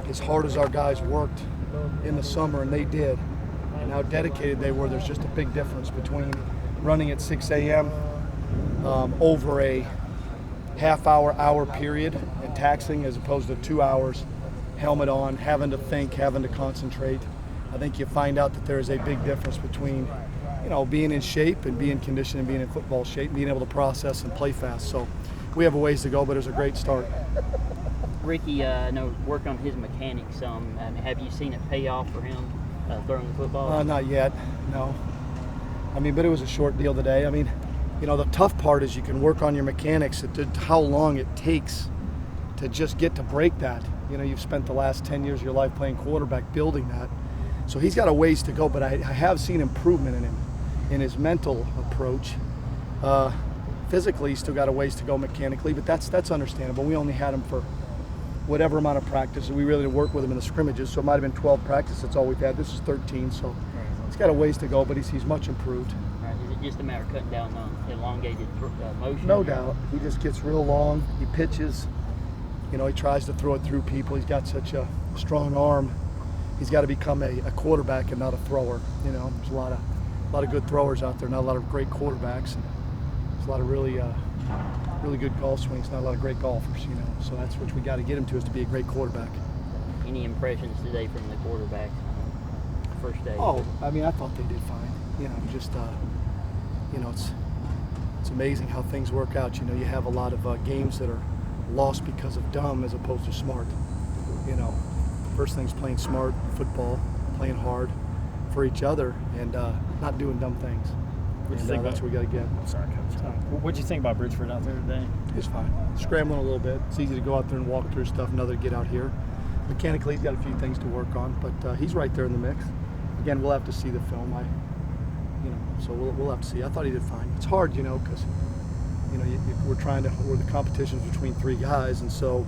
as hard as our guys worked in the summer, and they did, and how dedicated they were, there's just a big difference between running at 6 a.m. Over a hour period and taxing as opposed to 2 hours, helmet on, having to think, having to concentrate. I think you find out that there is a big difference between, being in shape and being conditioned and being in football shape, being able to process and play fast. So we have a ways to go, but it was a great start. Ricky, I know work on his mechanics some. Have you seen it pay off for him throwing the football? Not yet, no. But it was a short deal today. The tough part is you can work on your mechanics at how long it takes to just get to break that. You've spent the last 10 years of your life playing quarterback, building that. So he's got a ways to go, but I have seen improvement in him, in his mental approach. Physically, he's still got a ways to go mechanically, but that's understandable. We only had him for whatever amount of practice. We really didn't work with him in the scrimmages, so it might have been 12 practices. That's all we've had. This is 13, so he's got a ways to go, but he's much improved. Is it just a matter of cutting down on elongated motion? No doubt. He just gets real long. He pitches. He tries to throw it through people. He's got such a strong arm. He's got to become a quarterback and not a thrower. There's a lot of good throwers out there, not a lot of great quarterbacks. And there's a lot of really good golf swings, not a lot of great golfers. So that's what we got to get him to, is to be a great quarterback. Any impressions today from the quarterbacks first day? Oh, I thought they did fine. It's amazing how things work out. You have a lot of games that are lost because of dumb as opposed to smart. First thing's playing smart football, playing hard for each other, and not doing dumb things. That's what we got to get. Sorry, Coach. What did you think about Bridgeford out there today? He's fine. Scrambling a little bit. It's easy to go out there and walk through stuff, another to get out here. Mechanically, he's got a few things to work on, but he's right there in the mix. Again, we'll have to see the film. So we'll have to see. I thought he did fine. It's hard, because we're the competition's between three guys, and so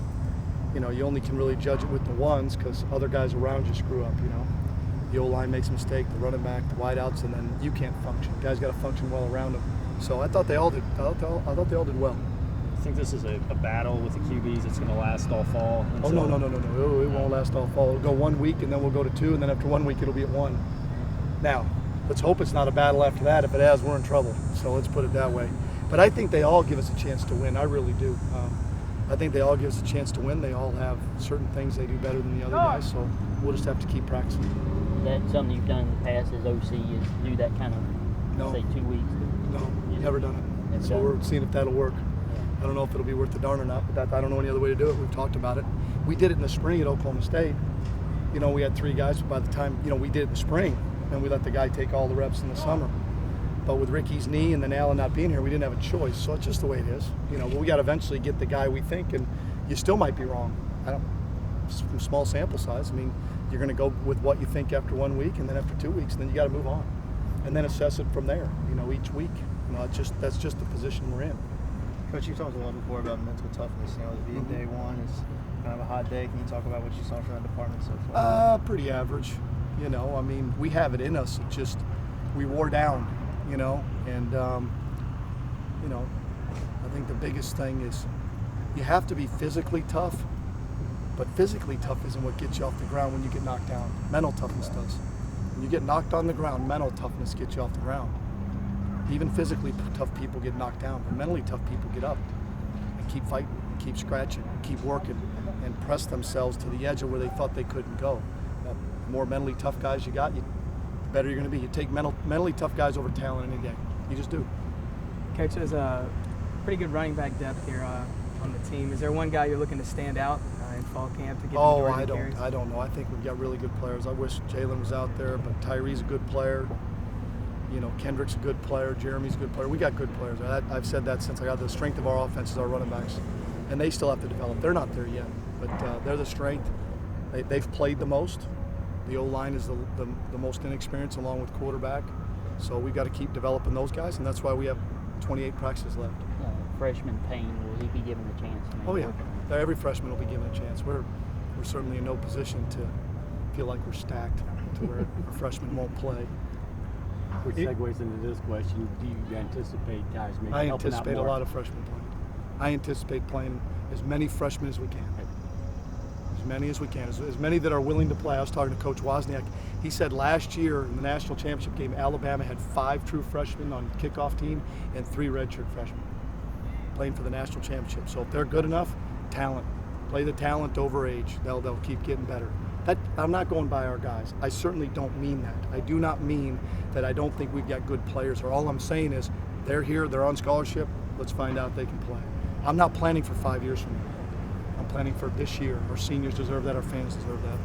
you only can really judge it with the ones because other guys around you screw up. The O-line makes a mistake, the running back, the wideouts, and then you can't function. Guys got to function well around them. So I thought they all did. I thought they all did well. I think this is a battle with the QBs that's going to last all fall. Oh no! It won't last all fall. It'll go 1 week, and then we'll go to 2, and then after 1 week it'll be at 1. Now, let's hope it's not a battle after that. If it has, we're in trouble. So let's put it that way. But I think they all give us a chance to win. I really do. I think they all give us a chance to win. They all have certain things they do better than the other guys. So we'll just have to keep practicing. Is that something you've done in the past as OC, is do that kind of, say, 2 weeks? No, never done it. So we're seeing if that'll work. I don't know if it'll be worth the darn or not, but I don't know any other way to do it. We've talked about it. We did it in the spring at Oklahoma State. We had 3 guys, but by the time, we did it in the spring, and we let the guy take all the reps in the summer. But with Ricky's knee and then Allen not being here, we didn't have a choice. So it's just the way it is. We got to eventually get the guy we think, and you still might be wrong. From small sample size. You're going to go with what you think after 1 week, and then after 2 weeks, and then you got to move on, and then assess it from there. Each week. That's just the position we're in. Coach, you talked a lot before about mental toughness. The being day one is kind of a hot day. Can you talk about what you saw from that department so far? Pretty average. We have it in us. It just we wore down. And I think the biggest thing is you have to be physically tough, but physically tough isn't what gets you off the ground when you get knocked down. Mental toughness does. When you get knocked on the ground, mental toughness gets you off the ground. Even physically tough people get knocked down, but mentally tough people get up and keep fighting, and keep scratching, and keep working, and press themselves to the edge of where they thought they couldn't go. The more mentally tough guys you got, the better you're going to be. You take mentally tough guys over talent any day. You just do. Coach, there's a pretty good running back depth here on the team. Is there one guy you're looking to stand out in fall camp to get the majority of carries? I don't know. I think we've got really good players. I wish Jalen was out there, but Tyree's a good player. Kendrick's a good player. Jeremy's a good player. We got good players. I've said that since I got the strength of our offense is our running backs, and they still have to develop. They're not there yet, but they're the strength. They've played the most. The O-line is the most inexperienced along with quarterback. So we've got to keep developing those guys, and that's why we have 28 practices left. Freshman Payne, will he be given a chance? Oh yeah, every freshman will be given a chance. We're certainly in no position to feel like we're stacked to where a freshman won't play. Which segues into this question, do you anticipate guys maybe helping out more? I anticipate a lot of freshmen playing. I anticipate playing as many freshmen as we can. as many as we can, as many that are willing to play. I was talking to Coach Wozniak. He said last year in the national championship game, Alabama had 5 true freshmen on kickoff team and 3 redshirt freshmen playing for the national championship. So if they're good enough, talent, play the talent over age. They'll keep getting better. I'm not going by our guys. I certainly don't mean that. I do not mean that I don't think we've got good players. Or all I'm saying is they're here, they're on scholarship. Let's find out they can play. I'm not planning for 5 years from now. I'm planning for this year. Our seniors deserve that. Our fans deserve that.